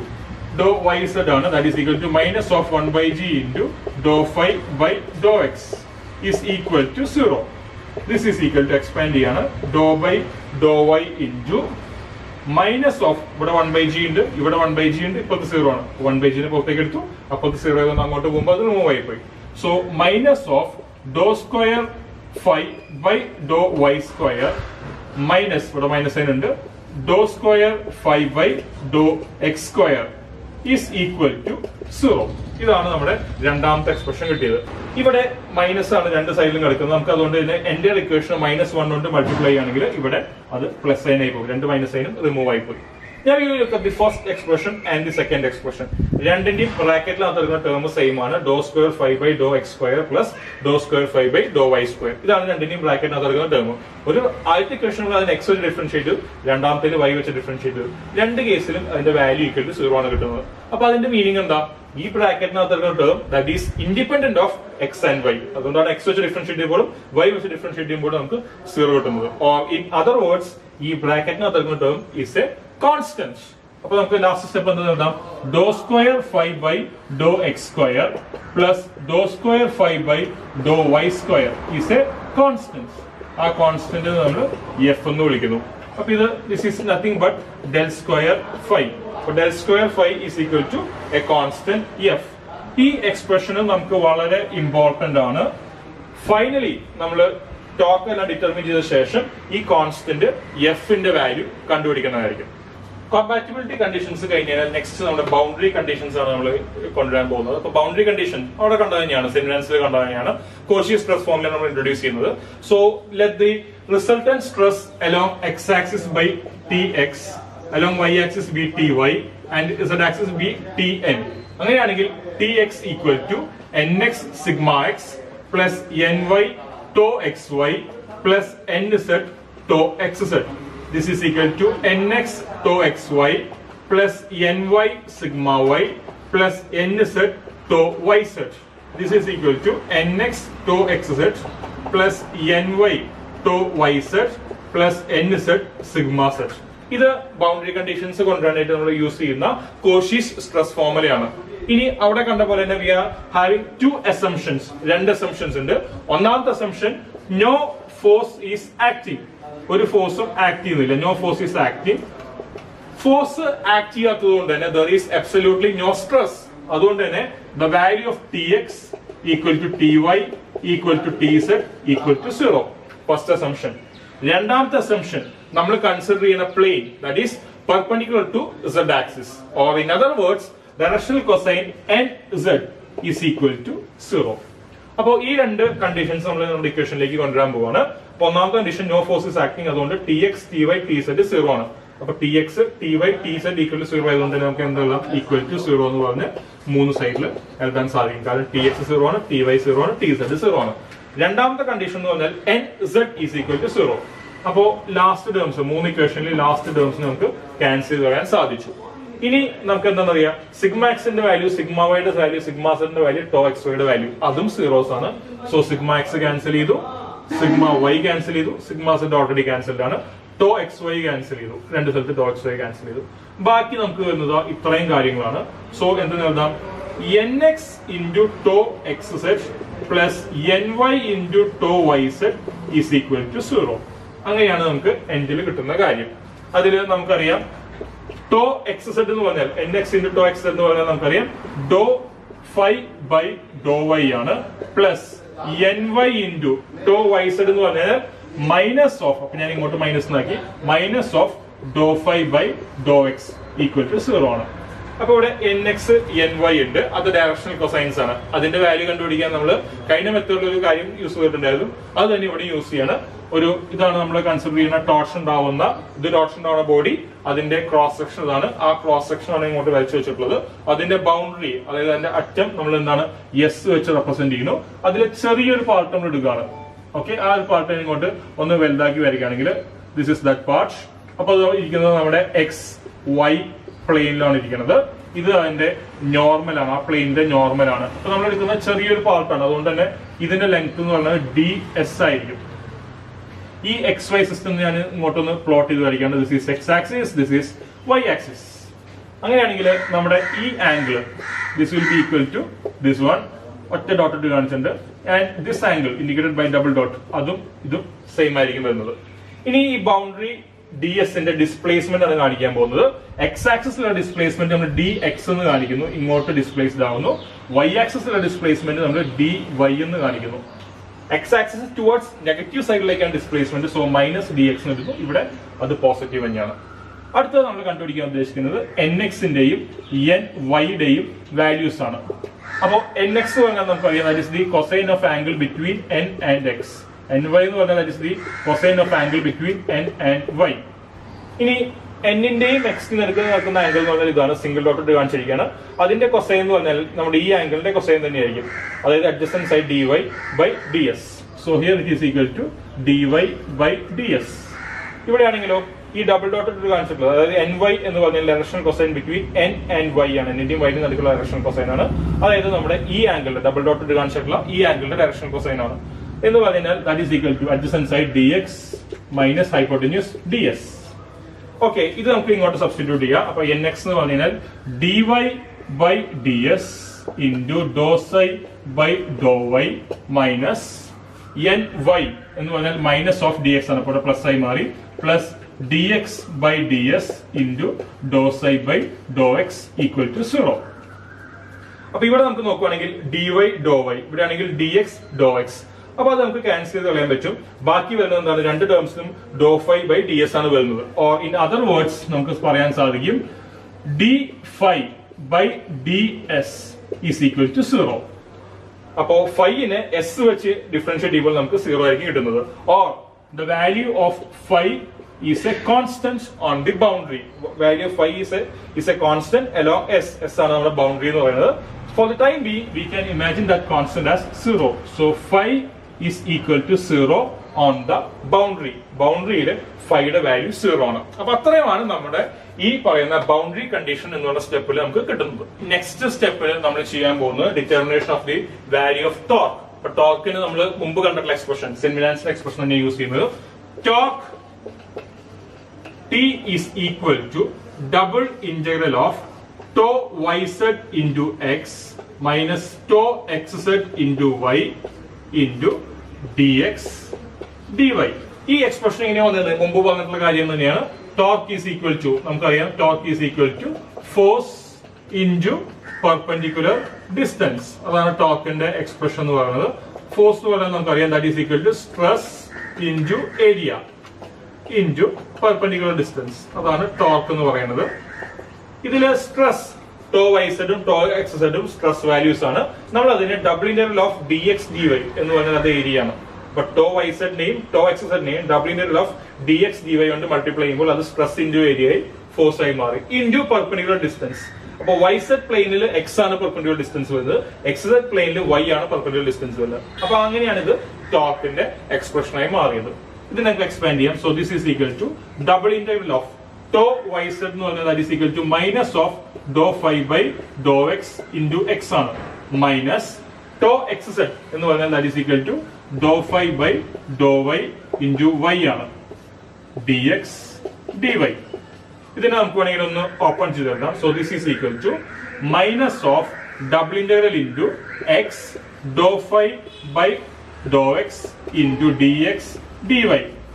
dou y z ആണ്. That is equal to minus of 1/g into Dr phi by Dr x is equal to 0. This is equal to expand ചെയ്യാണ് dou by Dr y into minus of ഇവിടെ 1/g ഉണ്ട്, ഇവിടെ 1/g ഉണ്ട്, ഇപ്പത് 0 ആണ്. 1/g പുറത്തേക്ക് എടുത്തു, അപ്പത് 0 ആയതുകൊണ്ട് അങ്ങോട്ട് പോകുമ്പോൾ അത് റിമൂവ് ആയിപ്പോയി. So minus of Dr square phi by Dr y square minus ഇവിടെ മൈനസ് സൈൻ ഉണ്ട് dou square phi by Dr x square is equal to 0. ഇതാണ് നമ്മുടെ രണ്ടാമത്തെ എക്സ്പ്രഷൻ കിട്ടിയത്. ഇവിടെ മൈനസ് ആണ് രണ്ട് സൈഡിലും കിടക്കുന്നത്. നമുക്ക് അതുകൊണ്ട് തന്നെ എന്റെ ഇക്വേഷൻ -1 കൊണ്ട് മൾട്ടിപ്ലൈ ആണെങ്കിൽ ഇവിടെ അത് പ്ലസ് സൈൻ ആയി പോകും. രണ്ട് മൈനസ് സൈനും റിമൂവ് ആയി പോയി. ഞാൻ the first expression and the second expression രണ്ടിന്റെയും ബ്രാക്കറ്റിനകത്ത് വരുന്ന ടേം സെയിം ആണ്. Dou square phi by Dr x square plus Dr square phi by Dr y square. ഇതാണ് രണ്ടിന്റെയും ബ്രാക്കറ്റിനകത്ത് വരുന്ന ടേം. ഒരു ആദ്യത്തെ ഇക്വേഷനിൽ അതിന് എക്സ് വെച്ച് ഡിഫറൻഷിയേറ്റ് ചെയ്തു, രണ്ടാമത്തേന് വൈ വെച്ച് ഡിഫറൻഷിയേറ്റ് ചെയ്തു. രണ്ട് കേസിലും അതിന്റെ വാല്യൂ ഈക്വൽ ടു 0 ആണ് കിട്ടുന്നത്. അപ്പൊ അതിന്റെ മീനിങ് എന്താ? ഈ ബ്രാക്കറ്റിനകത്ത് വരുന്ന term that is independent of x and y. അതുകൊണ്ടാണ് എക്സ് വെച്ച് ഡിഫറൻഷിയേറ്റ് ചെയ്യുമ്പോഴും വൈ വെച്ച് ഡിഫറൻഷിയേറ്റ് ചെയ്യുമ്പോഴും നമുക്ക് 0 കിട്ടുന്നത്. ഓർ ഇൻ അതർ വേർഡ്സ് ഈ ബ്രാക്കറ്റിനകത്ത് വരുന്ന ടേം ഈസ് എ കോൺസ്റ്റന്റ്. അപ്പൊ നമുക്ക് ലാസ്റ്റ് സ്റ്റെപ്പ് എന്താ എഴുതാം? Doe square phi by Dr x square plus Dr square phi by Dr y square is a constant. ആ കോൺസ്റ്റന്റ് നമ്മൾ എഫ് എന്ന് വിളിക്കുന്നു. അപ്പൊ ഇത് this is nothing but del square phi. Del square phi is equal to a constant F. ഈ എക്സ്പ്രഷനും നമുക്ക് വളരെ ഇമ്പോർട്ടന്റ് ആണ്. ഫൈനലി നമ്മൾ ടോക്ക് എല്ലാം ഡിറ്റർമിൻ ചെയ്ത ശേഷം ഈ കോൺസ്റ്റന്റ് എഫിന്റെ വാല്യൂ കണ്ടുപിടിക്കുന്നതായിരിക്കും. കോമ്പാറ്റിബിലിറ്റി കണ്ടീഷൻസ് കഴിഞ്ഞാൽ നെക്സ്റ്റ് നമ്മുടെ ബൗണ്ടറി കണ്ടീഷൻസ് ആണ് നമ്മൾ കൊണ്ടുവരാൻ പോകുന്നത്. അപ്പൊ ബൗണ്ടറി കണ്ടീഷൻ അവിടെ കണ്ടത് തന്നെയാണ്, സെന്റൻസിൽ കണ്ടത് തന്നെയാണ്. കോഷി സ്ട്രെസ് ഫോമിൽ നമ്മൾ ഇൻട്രൊഡ്യൂസ് ചെയ്യുന്നത്. So let the resultant stress along x axis by t x, along y axis be t y and z axis be t n. അങ്ങനെയാണെങ്കിൽ t x equal to n x sigma x plus n y tau x y plus n z tau x z. This is equal to nx tau xy plus ny sigma y plus nz tau yz. This is equal to nx tau xz plus ny tau yz plus nz sigma z. ഇത് boundary conditions കൊണ്ടുവരാനായിട്ട് നമ്മൾ use ചെയ്യുന്ന Cauchy's stress ഫോർമുലയാണ്. ഇനി അവിടെ കണ്ട പോലെ തന്നെ we are having two assumptions. രണ്ട് അസംപ്ഷൻസ് ഉണ്ട്. ഒന്നാമത്തെ assumption no force is acting. ഒരു ഫോഴ്സും ആക്ട് ചെയ്യുന്നില്ല. No force is acting. Force act ചെയ്യാത്തത് കൊണ്ട് തന്നെ there is absolutely no stress. അതുകൊണ്ട് തന്നെ the value of t x equal to t y equal to t z equal to 0. First assumption. രണ്ടാമത്തെ assumption നമ്മൾ കൺസിഡർ ചെയ്യുന്ന plane that is perpendicular to z axis or in other words directional cosine n z is equal to 0. അപ്പോൾ ഈ രണ്ട് conditions നമ്മൾ നമ്മുടെ ഇക്വേഷനിലേക്ക് കൊണ്ടുവരാൻ പോവാണ്. അപ്പൊ ഒന്നാമത്തെ condition no force is acting. അതുകൊണ്ട് t x t y t z 0 ആണ്. അപ്പൊ t x t y t z equal to 0 ആയതുകൊണ്ട് തന്നെ നമുക്ക് എന്തെല്ലാം ഈക്വൽ ടു 0 എന്ന് പറഞ്ഞ് മൂന്ന് സൈഡിൽ എഴുതാൻ സാധിക്കും. കാരണം ടി എക്സ് 0 ആണ്, ടി വൈ 0 ആണ്, ടി സെഡ് 0 ആണ്. രണ്ടാമത്തെ കണ്ടീഷൻ എന്ന് പറഞ്ഞാൽ n z is equal to 0. അപ്പോ ലാസ്റ്റ് ടേംസ് മൂന്ന് ഇക്വേഷനിൽ ലാസ്റ്റ് ടേംസ് നമുക്ക് ക്യാൻസൽ ചെയ്യാൻ സാധിച്ചു. ഇനി നമുക്ക് എന്താണെന്നറിയാം, സിഗ്മ എക്സിന്റെ വാല്യൂ, സിഗ്മ വൈയുടെ വാല്യൂ, സിഗ്മ സെഡിന്റെ വാല്യൂ, ടോ എക്സ് വൈയുടെ വാല്യൂ അതും സീറോസ് ആണ്. സോ സിഗ്മ എക്സ് ക്യാൻസൽ ചെയ്തു, സിഗ്മ വൈ ക്യാൻസൽ ചെയ്തു, സിഗ്മ സെഡ് ഓൾറെഡി ക്യാൻസൽഡ് ആണ്, ടോ എക്സ് വൈ ക്യാൻസൽ ചെയ്തു, രണ്ട് സ്ഥലത്ത് ടോ എക്സ് വൈ ക്യാൻസൽ ചെയ്തു. ബാക്കി നമുക്ക് വരുന്നത് ഇത്രയും കാര്യങ്ങളാണ്. സോ എന്തെന്ന് എഴുതാം, n x into tau x z plus n y into tau y z is equal to 0. അങ്ങനെയാണ് നമുക്ക് എൻഡിൽ കിട്ടുന്ന കാര്യം. അതിൽ നമുക്കറിയാം ടോ എക്സ് സെഡ് എന്ന് പറഞ്ഞാൽ N x into tau X എന്ന് പറഞ്ഞാൽ നമുക്കറിയാം dou phi by Dr y ആണ്, plus ny into tau yz എന്ന് പറഞ്ഞാൽ മൈനസ് ഓഫ്, അപ്പൊ ഞാൻ ഇങ്ങോട്ട് മൈനസ് ആക്കി, minus of Dr phi by Dr x equal to 0 ആണ്. അപ്പൊ ഇവിടെ nx ny ഉണ്ട്, അത് ഡയറക്ഷണൽ കൊസൈൻസ് ആണ്. അതിന്റെ വാല്യൂ കണ്ടുപിടിക്കാൻ നമ്മൾ കഴിഞ്ഞ മെത്തേഡിൽ ഒരു കാര്യം യൂസ് ചെയ്തിട്ടുണ്ടായിരുന്നു, അത് തന്നെ ഇവിടെ യൂസ് ചെയ്യണം. ഇതാണ് നമ്മൾ കൺസിഡർ ചെയ്യുന്ന ടോർഷൻ ഉണ്ടാവുന്ന ബോഡി, അതിന്റെ ക്രോസ് സെക്ഷൻ ഇതാണ്. ആ ക്രോസ് സെക്ഷൻ ആണ് ഇങ്ങോട്ട് വരച്ചു വെച്ചിട്ടുള്ളത്. അതിന്റെ ബൗണ്ടറി, അതായത് അതിന്റെ അറ്റം നമ്മൾ എന്താണ് എസ് വെച്ച് റെപ്രസെന്റ് ചെയ്യുന്നു. അതിലെ ചെറിയൊരു പാർട്ട് നമ്മൾ എടുക്കുകയാണ്. ഓക്കെ, ആ ഒരു പാർട്ട് ഇങ്ങോട്ട് ഒന്ന് വലുതാക്കി വരികയാണെങ്കിൽ ദിസ് ഇസ് ദാറ്റ് പാർട്ട്. അപ്പൊ അത് ഇരിക്കുന്നത് നമ്മുടെ എക്സ് വൈ പ്ലെയിനിലാണ് ഇരിക്കുന്നത്. ഇത് അതിന്റെ നോർമൽ ആണ്, ആ പ്ലെയിനിന്റെ നോർമൽ ആണ്. അപ്പൊ നമ്മൾ എടുക്കുന്ന ചെറിയൊരു പാർട്ടാണ്, അതുകൊണ്ട് തന്നെ ഇതിന്റെ ലെങ്ത് എന്ന് പറയുന്നത് ds ആയിരിക്കും. ഈ എക്സ് വൈ സിസ്റ്റം ഞാൻ ഇങ്ങോട്ടൊന്ന് പ്ലോട്ട് ചെയ്ത് വരയ്ക്കാണ്. This is x axis, this is y axis. അങ്ങനെയാണെങ്കിൽ നമ്മുടെ ഈ angle this will be equal to this one, ഒറ്റ ഡോട്ട് ഇട്ട് കാണിച്ചിട്ടുണ്ട്. And this angle indicated by double dot, അതും ഇതും സെയിം ആയിരിക്കും വരുന്നത്. ഇനി ഈ ബൗണ്ടറി ds ന്റെ ഡിസ്പ്ലേസ്മെന്റ് ആണ് കാണിക്കാൻ പോകുന്നത്. എക്സ് ആക്സിസിലുള്ള ഡിസ്പ്ലേസ്മെന്റ് നമ്മൾ dx എന്ന് കാണിക്കുന്നു, ഇങ്ങോട്ട് ഡിസ്പ്ലേസ്ഡ് ആവുന്നു. വൈ ആക്സിസിലുള്ള ഡിസ്പ്ലേസ്മെന്റ് നമ്മൾ dy എന്ന് കാണിക്കുന്നു. എക്സ് ആക്സിസ് ടുവേർഡ്സ് നെഗറ്റീവ് സൈഡിലേക്കാണ് ഡിസ്പ്ലേസ്മെന്റ്, സോ മൈനസ് dx എന്ന് എടുക്കും. ഇവിടെ അത് പോസിറ്റീവ് തന്നെയാണ്. അടുത്തത് നമ്മൾ കണ്ടുപിടിക്കാൻ ഉദ്ദേശിക്കുന്നത് nx ന്റെയും ny യുടെയും വാല്യൂസ് ആണ്. അപ്പോൾ nx പറഞ്ഞാൽ നമുക്കറിയാം that is the cosine of angle between n and x. ny എന്ന് പറഞ്ഞാൽ that is the cosine of angle between n and y. ഇനി n ന്റെയും x നടക്കുന്ന ആംഗിൾ എന്ന് പറഞ്ഞാൽ ഇതാണ്, സിംഗിൾ ഡോട്ട് ഇട്ട് കാണിച്ചിരിക്കുകയാണ്. അതിന്റെ കൊസൈൻ എന്ന് പറഞ്ഞാൽ നമ്മുടെ ഈ ആംഗിളിന്റെ കൊസൈൻ തന്നെയായിരിക്കും, അതായത് adjacent side dy by ds. So here it is equal to dy by ds. ഇവിടെയാണെങ്കിലോ ഈ ഡബിൾ ഡോട്ട് ഇട്ട് കാണിച്ചിട്ടുള്ളത്, അതായത് ny എന്ന് പറഞ്ഞാൽ directional cosine between n and y ആണ്. ന്റെയും y ന്റെയും നടുക്കുള്ള ഡയറക്ഷണൽ കൊസൈൻ ആണ്. അതായത് നമ്മുടെ ഈ ആംഗിളിന്റെ ഡബിൾ ഡോട്ട് ഇട്ട് കാണിച്ചിട്ടുള്ള ഈ ആംഗിളിന്റെ ഡയറക്ഷണൽ കൊസൈൻ ആണ് എന്ന് പറഞ്ഞാൽ that is equal to adjacent side dx minus hypotenuse ds. Okay, ഇത് നമുക്ക് ഇങ്ങോട്ട് സബ്സ്റ്റിറ്റ്യൂട്ട് ചെയ്യാം. അപ്പൊ nx എന്ന് പറഞ്ഞാൽ dy by ds into dou psi by Dr y minus ny എന്ന് പറഞ്ഞാൽ മൈനസ് ഓഫ് dx ആണ്, അപ്പോൾ പ്ലസ് ആയി മാറി, plus dx by ds into dou psi by Dr x equal to 0. അപ്പൊ ഇവിടെ നമുക്ക് നോക്കുവാണെങ്കിൽ dy ഡോ വൈ, ഇവിടെ ആണെങ്കിൽ dx ഡോ എക്സ്. അപ്പൊ അത് നമുക്ക് ക്യാൻസൽ ചെയ്ത് കളയാൻ പറ്റും. ബാക്കി വരുന്നത് എന്താണ്, രണ്ട് ടേംസിലും ഡോ ഫൈ ബൈ ds ആണ് വരുന്നത്. ഓർ ഇൻ അതർ വേർഡ്സ് നമുക്ക് പറയാൻ സാധിക്കും d phi by ds is equal to 0. അപ്പോ ഫൈനെ s വെച്ച് ഡിഫറൻഷിയേറ്റ് ചെയ്യുമ്പോൾ നമുക്ക് 0 ആയിരിക്കും കിട്ടുന്നത്. Or the value of phi is a constant on the boundary. Value of phi is a constant along s. s ആണ് നമ്മുടെ ബൗണ്ടറി എന്ന് പറയുന്നത്. For the time being, we can imagine that constant as 0. So phi is equal to 0 on the boundary. ബൗണ്ടറിയിൽ ഫൈയുടെ value 0 ആണ്. അപ്പൊ അത്രയുമാണ് നമ്മുടെ ഈ പറയുന്ന ബൗണ്ടറി കണ്ടീഷൻ എന്നുള്ള സ്റ്റെപ്പിൽ നമുക്ക് കിട്ടുന്നത്. നെക്സ്റ്റ് സ്റ്റെപ്പിൽ നമ്മൾ ചെയ്യാൻ പോകുന്നത് determination of the value of torque. അപ്പൊ ടോർക്കിന് നമ്മൾ മുമ്പ് കണ്ടിട്ടുള്ള എക്സ്പ്രഷൻ, സെൻമിനാൻസിന്റെ എക്സ്പ്രഷൻ തന്നെ യൂസ് ചെയ്യുന്നത്. Torque T is equal to double integral of tau yz into x minus tau xz into y into dx dy. ഈ എക്സ്പ്രഷൻ എങ്ങനെ വന്നത് മുമ്പ് പറഞ്ഞിട്ടുള്ള കാര്യം തന്നെയാണ്. ടോർക്ക് ഈസ് ഈക്വൽ ടു, നമുക്കറിയാം torque is equal to force into perpendicular distance. അതാണ് ടോർക്കിന്റെ എക്സ്പ്രഷൻ എന്ന് പറയുന്നത്. ഫോഴ്സ് എന്ന് പറയുന്നത് നമുക്കറിയാം that is equal to stress into area into perpendicular distance. അതാണ് ടോർക്ക് എന്ന് പറയുന്നത്. ഇതില് സ്ട്രെസ് ടോ വൈസഡും ടോ എക്സഡും സ്ട്രെസ് വാല്യൂസ് ആണ്. നമ്മൾ അതിനെ double integral of dx dy എന്ന് പറഞ്ഞാൽ അത് ഏരിയ ആണ്. ബട്ട് ടോ വൈസഡിനെയും ടോ എക്സഡിനെയും double integral of dx dy കൊണ്ട് മൾട്ടിപ്ലൈ ചെയ്യുമ്പോൾ അത് സ്ട്രെസ് ഇൻറ്റു ഏരിയയായി ഫോഴ്സ് ആയി മാറി ഇൻറ്റു പെർപെൻഡിക്കുലർ ഡിസ്റ്റൻസ്. അപ്പൊ വൈസഡ് പ്ലെയിനിൽ എക്സ് ആണ് പെർപെൻഡിക്കുലർ ഡിസ്റ്റൻസ് വരുന്നത്, എക്സഡ് പ്ലെയിനിൽ വൈ ആണ് പെർപെൻഡിക്കുലർ ഡിസ്റ്റൻസ് വരുന്നത്. അപ്പൊ അങ്ങനെയാണ് ഇത് ടോർക്കിന്റെ എക്സ്പ്രഷനായി മാറിയത്. ഇത് നമുക്ക് എക്സ്പാൻഡ് ചെയ്യാം. So this is equal to double integral of tau yz എന്ന് പറഞ്ഞാൽ that is equal to minus of Dr phi by Dr x into x ആണ്, മൈനസ് ടോ xz എന്ന് പറഞ്ഞാൽ that is equal to Dr phi by Dr y into y ആണ്, dx dy. ഇതിനെ നമുക്ക് വേണമെങ്കിൽ ഒന്ന് ഓപ്പൺ ചെയ്ത് എഴുതാം. So this is equal to minus of double integral into x dou phi by Dr x into dx dy.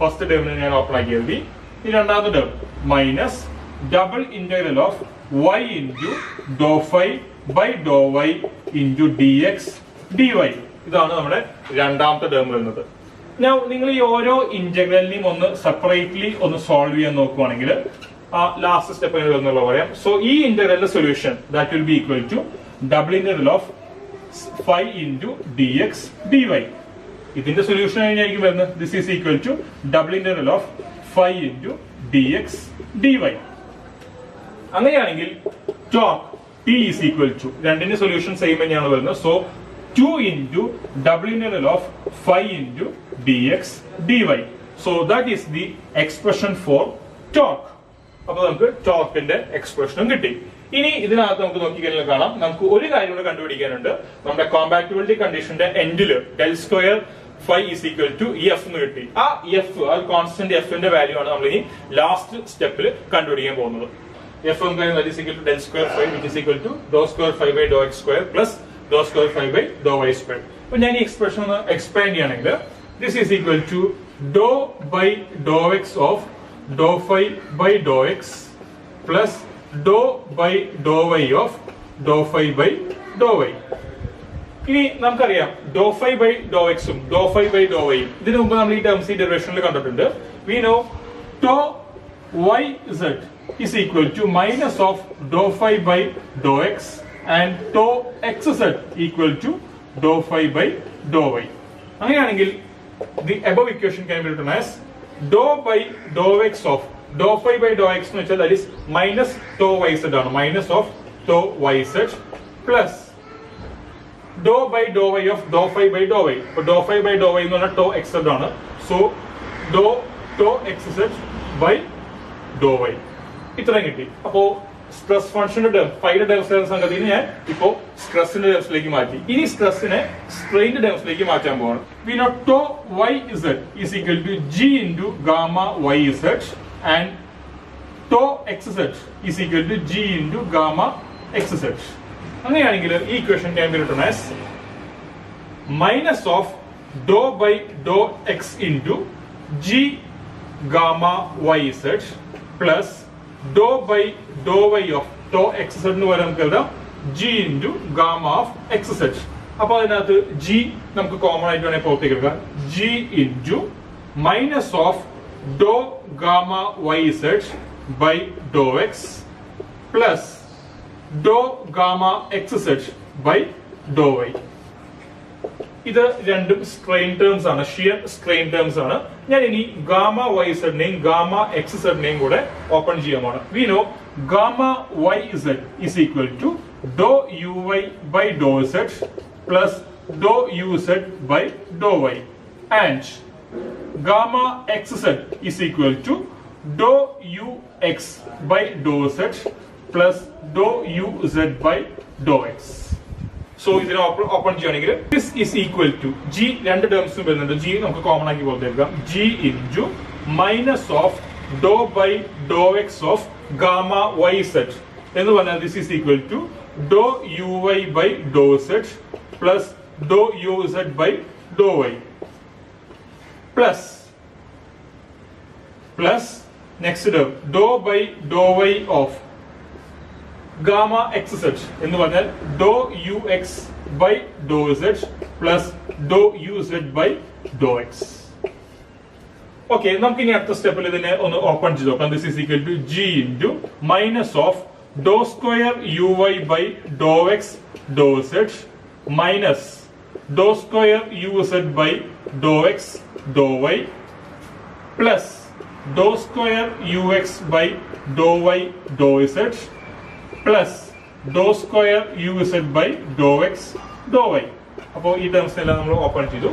First ടേമിന് ഞാൻ open ആക്കി എഴുതി. ഈ രണ്ടാമത്തെ term minus double integral of y into Dr phi by Dr y into dx dy. ഇതാണ് നമ്മുടെ രണ്ടാമത്തെ term വരുന്നത്. Now നിങ്ങൾ ഈ ഓരോ ഇന്റഗ്രലിനെയും ഒന്ന് സെപ്പറേറ്റ്ലി ഒന്ന് സോൾവ് ചെയ്യാൻ നോക്കുവാണെങ്കിൽ ലാസ്റ്റ് സ്റ്റെപ്പ് എന്നുള്ള പറയാം. സോ ഈ ഇന്റഗ്രലിന്റെ solution that will be equal to double integral of 5 into dx dy. ഇതിന്റെ സൊല്യൂഷൻ ആയിരിക്കും വരുന്നത്. This is equal to double integral of 5 into dx dy. അങ്ങനെയാണെങ്കിൽ torque T is equal to രണ്ടിന്റെ solution same തന്നെയാണ് വരുന്നത്. So 2 into double integral of 5 into dx dy. So that is the expression for torque. അപ്പോൾ നമുക്ക് ടോർക്കിന്റെ എക്സ്പ്രഷനും കിട്ടി. ഇനി ഇതിനകത്ത് നമുക്ക് നോക്കിക്കഴിഞ്ഞാൽ കാണാം, നമുക്ക് ഒരു കാര്യം കൂടെ കണ്ടുപിടിക്കാനുണ്ട്. നമ്മുടെ കോമ്പാക്ടിബിലിറ്റി കണ്ടീഷന്റെ എൻഡില് del square phi is equal to F എന്ന് കിട്ടി. ആ എഫ്, ആ കോൺസ്റ്റന്റ് എഫിന്റെ വാല്യൂ ആണ് നമ്മൾ ഇനി ലാസ്റ്റ് സ്റ്റെപ്പിൽ കണ്ടുപിടിക്കാൻ പോകുന്നത്. എഫ് എന്ന് പറയുന്നത് is equal to del square phi which is equal to dou square phi by Dr x square plus Dr square phi by Dr y square. അപ്പൊ ഞാൻ ഈ എക്സ്പ്രഷൻ ഒന്ന് എക്സ്പാൻഡ് ചെയ്യുകയാണെങ്കിൽ this is equal to dou by Dr x of Dr phi by Dr x plus dou by Dr y of Dr phi by Dr y. ഇനി നമുക്കറിയാം dou phi by ഡോ എക്സും ഡോ phi by ഡോ വൈയും ഇതിനു മുമ്പ് നമ്മൾ ഈ terms ഈ ഡെറിവേഷനിൽ കണ്ടിട്ടുണ്ട്. We know tau y z is equal to minus of dou phi by dou x and tau xz equal to dou phi by dou y. അങ്ങനെയാണെങ്കിൽ the above equation can be written as dou by dou x of dou phi by dou x എന്ന് വെച്ചാൽ that is minus tau yz ആണ്, minus of tau yz plus dou by dou y of dou phi by dou y. അപ്പോൾ dou phi by dou y എന്ന് പറഞ്ഞാൽ tau xz ആണ്. So tau xz by dou y. ഇത്രയും കിട്ടി. അപ്പോ stress ഫംഗ്ഷന്റെ term ഫൈയുടെ ടേംസ് സംഗതിനെ ഞാൻ ഇപ്പോ സ്ട്രെസിന്റെ ടേംസിലേക്ക് മാറ്റി. ഇനി സ്ട്രെസിനെ സ്ട്രെയിന്റെ ടേംസിലേക്ക് മാറ്റാൻ പോവാണ്. We know tau y z is equal to G into gamma y z and tau x z is equal to G into gamma x z. അങ്ങനെയാണെങ്കിൽ ഈ equation can be written as minus of Dr by Dr x into g gamma y z plus dou by Dr y of tau x z എന്ന് പറയാൻ നമുക്ക് എഴുതാം g into gamma of x z. അപ്പൊ അതിനകത്ത് g നമുക്ക് common ആയിട്ട് വേണമെങ്കിൽ പുറത്തേക്ക് എടുക്കാം. G into minus of Dr gamma y z by Dr x plus Dr gamma x z by Dr y. ഇത് രണ്ടും സ്ട്രെയിൻ ടേംസ് ആണ്, ഷിയർ സ്ട്രെയിൻ ടേംസ് ആണ്. ഞാൻ ഇനി ഗാമ വൈ സെഡിനെയും ഗാമ എക്സ് സെഡിനെയും കൂടെ ഓപ്പൺ ചെയ്യാമാണ്. We know gamma y z is equal to doe u y by doe z plus doe u z by Dr y and gamma x z is equal to doe u x by doe z plus doe u z by Dr x. So ഇതിനെ open ചെയ്യുകയാണെങ്കിൽ this is equal to G രണ്ട് ടേംസും വരുന്നുണ്ട്. G നമുക്ക് common ആക്കി പുറത്തേക്കാം. G into minus of Dr by Dr x of gamma y z എന്ന് പറഞ്ഞാൽ this is equal to doe u y by doe z plus doe u z by Dr y plus next term doe by Dr y of gamma x z എന്ന് പറഞ്ഞാൽ doe u x by doe z plus doe u z by Dr x. Okay, നമുക്ക് ഇനി അടുത്ത സ്റ്റെപ്പിൽ ഇതിനെ ഒന്ന് open ചെയ്ത് നോക്കാം. This is equal to G into minus of Dr square u y by Dr x doe z minus Dr square u z by Dr x Dr y plus Dr square u x by Dr y doe z plus Dr square u z by Dr x Dr y. അപ്പോൾ ഈ terms എല്ലാം നമ്മൾ open ചെയ്തു.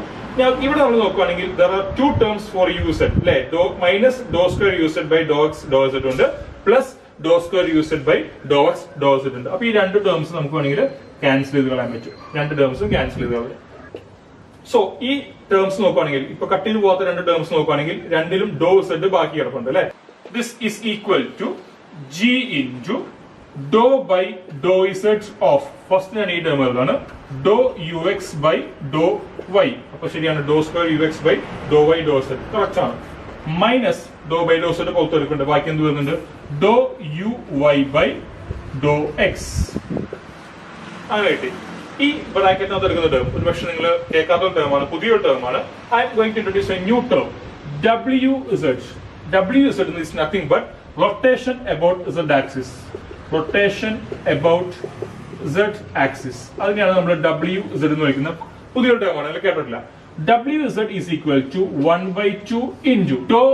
ഇവിടെ നമ്മൾ നോക്കുകയാണെങ്കിൽ there are two terms for u z അല്ലേ? Minus Dr square u z by Dr x doe z ഉണ്ട് plus Dr square u z by Dr x doe z ഉണ്ട്. അപ്പൊ ഈ രണ്ട് ടേംസ് നമുക്ക് വേണമെങ്കിൽ ക്യാൻസൽ ചെയ്ത് കളയാൻ പറ്റും. രണ്ട് ടേംസും ക്യാൻസൽ ചെയ്ത് കളയാം. സോ ഈ ടേംസ് നോക്കുകയാണെങ്കിൽ ഇപ്പൊ കട്ട് ചെയ്ത് പോകാത്ത രണ്ട് ടേംസ് നോക്കുകയാണെങ്കിൽ രണ്ടിലും ഡോ സെഡ് ബാക്കി കിടപ്പുണ്ട് അല്ലെ? This is equal to G into doe by doe z of first ഞാൻ ഈ ടേം എഴുതാണ് doe u x by Dr y. അപ്പൊ ശരിയാണ്, doe square u x by Dr y doe z correct ആണ്. Minus Dr by doe z പുറത്തെടുക്കുന്നുണ്ട്, ബാക്കി എന്ത് വരുന്നുണ്ട് doe u y by Dr x അങ്ങനെ കിട്ടി. ഈ ബ്രാക്കറ്റിനകത്ത് എടുക്കുന്ന ടേം ഒരു പക്ഷെ നിങ്ങൾ കേൾക്കാത്ത ടേമാണ്, പുതിയൊരു ടേമാണ്. I'm going to introduce a new term WZ. WZ is nothing but rotation about Z axis. Rotation about Z axis. അതിനെയാണ് നമ്മൾ WZ എന്ന് വിളിക്കുന്നത്. പുതിയൊരു ടേമാണ്, അല്ല കേട്ടിട്ടില്ല. WZ is equal to 1/2 into dou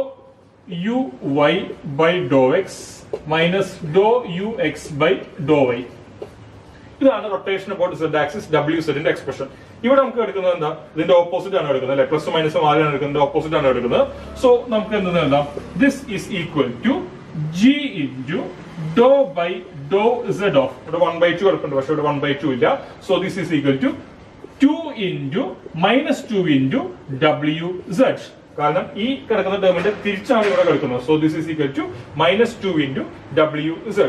uy by dou x minus dou ux by dou y. ഇതാണ് rotation about Z axis WZ ന്റെ expression. ഇവിടെ നമുക്ക് എടുക്കുന്നത് എന്താ, ഇതിന്റെ ഓപ്പോസിറ്റ് ആണ് എടുക്കുന്നത് അല്ലെ, പ്ലസ് മൈനസും ആരെയാണ് എടുക്കുന്നത്, ഓപ്പോസിറ്റ് ആണ് എടുക്കുന്നത്. സോ നമുക്ക് എന്തെന്ന് എഴുതാം, this is equal to G into dou by dou Z of, ഇവിടെ 1/2 എടുക്കുന്നുണ്ട്, പക്ഷെ ഇവിടെ 1/2 ഇല്ല. So this is equal to 2 into -2 into WZ. കാരണം ഈ കിടക്കുന്ന ടേമിന്റെ തിരിച്ചാണ് ഇവിടെ കിടക്കുന്നത്. So this is equal to -2 into WZ.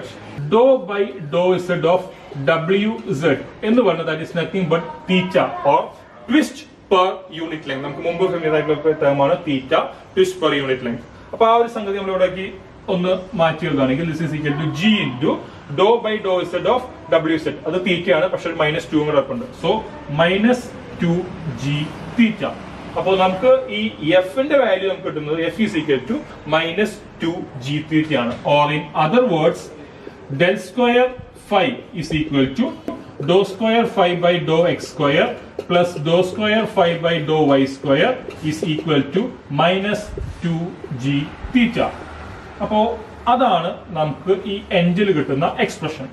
Dou by dou Z of WZ എന്ന് പറഞ്ഞാൽ that is nothing but theta or twist per unit length. നമുക്ക് മുമ്പ് പറഞ്ഞതായിട്ടുള്ള ടേമാണ് theta, twist per unit length. അപ്പൊ ആ ഒരു സംഗതി നമ്മൾ ഇവിടേക്ക് ഒന്ന് മാറ്റി എഴുതുകയാണെങ്കിൽ this is equal to G into dou by dou Z of WZ. അത് theta ആണ്, പക്ഷെ -2 കൂടെ ഉണ്ട്. So -2G theta. അപ്പോൾ നമുക്ക് ഈ എഫിന്റെ വാല്യൂ നമുക്ക് കിട്ടുന്നത് F is equal to -2G theta ആണ്. Or in other words, del square phi is equal to dou square phi by dou x square plus dou square phi by dou y square is equal to -2G theta. അപ്പോ അതാണ് നമുക്ക് ഈ എൻഡിൽ കിട്ടുന്ന expression.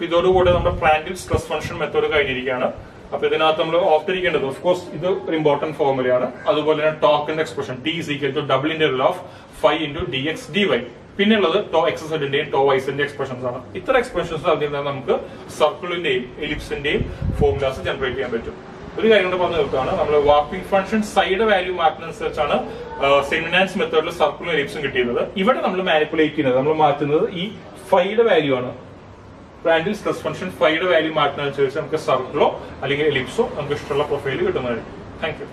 ഇതോടുകൂടെ നമ്മുടെ Prandtl stress function method കഴിഞ്ഞിരിക്കുകയാണ്. അപ്പൊ ഇതിനകത്ത് നമ്മൾ ഓർത്തിരിക്കേണ്ടത്, ഓഫ് കോഴ്സ് ഇത് ഒരു ഇമ്പോർട്ടന്റ് ഫോർമുലയാണ്. അതുപോലെ തന്നെ ടോർക്കിന്റെ expression T is equal to double integral of phi into dx dy. പിന്നെയുള്ളത് ടോ എക്സസിന്റെയും ടോ വൈസിന്റെ എക്സ്പ്രഷൻസ് ആണ്. ഇത്ര എക്സ്പ്രഷൻസ് അതിൽ നിന്ന് നമുക്ക് സർക്കിളിന്റെയും എലിപ്സിന്റെയും ഫോർമുലാസ് ജനറേറ്റ് ചെയ്യാൻ പറ്റും. ഒരു കാര്യം കൊണ്ട് പറഞ്ഞു നിർത്തുകയാണ്, നമ്മൾ വാർപ്പിംഗ് ഫംഗ്ഷൻ സൈഡ് വാല്യൂ മാറ്റുന്നതനുസരിച്ചാണ് സെമിനാൻസ് മെത്തേഡിൽ സർക്കിളും എലിപ്സും കിട്ടിയത്. ഇവിടെ നമ്മൾ മാനിപ്പുലേറ്റ് ചെയ്യുന്നത്, നമ്മൾ മാറ്റുന്നത് ഈ ഫൈയുടെ വാല്യൂ ആണ്. Prandtl സ്ട്രെസ് ഫംഗ്ഷൻ ഫൈയുടെ വാല്യൂ മാറ്റുന്നതനുസരിച്ച് നമുക്ക് സർക്കിളോ അല്ലെങ്കിൽ എലിപ്സോ നമുക്ക് ഇഷ്ടമുള്ള പ്രൊഫൈൽ കിട്ടുന്നതായിരിക്കും. Thank you.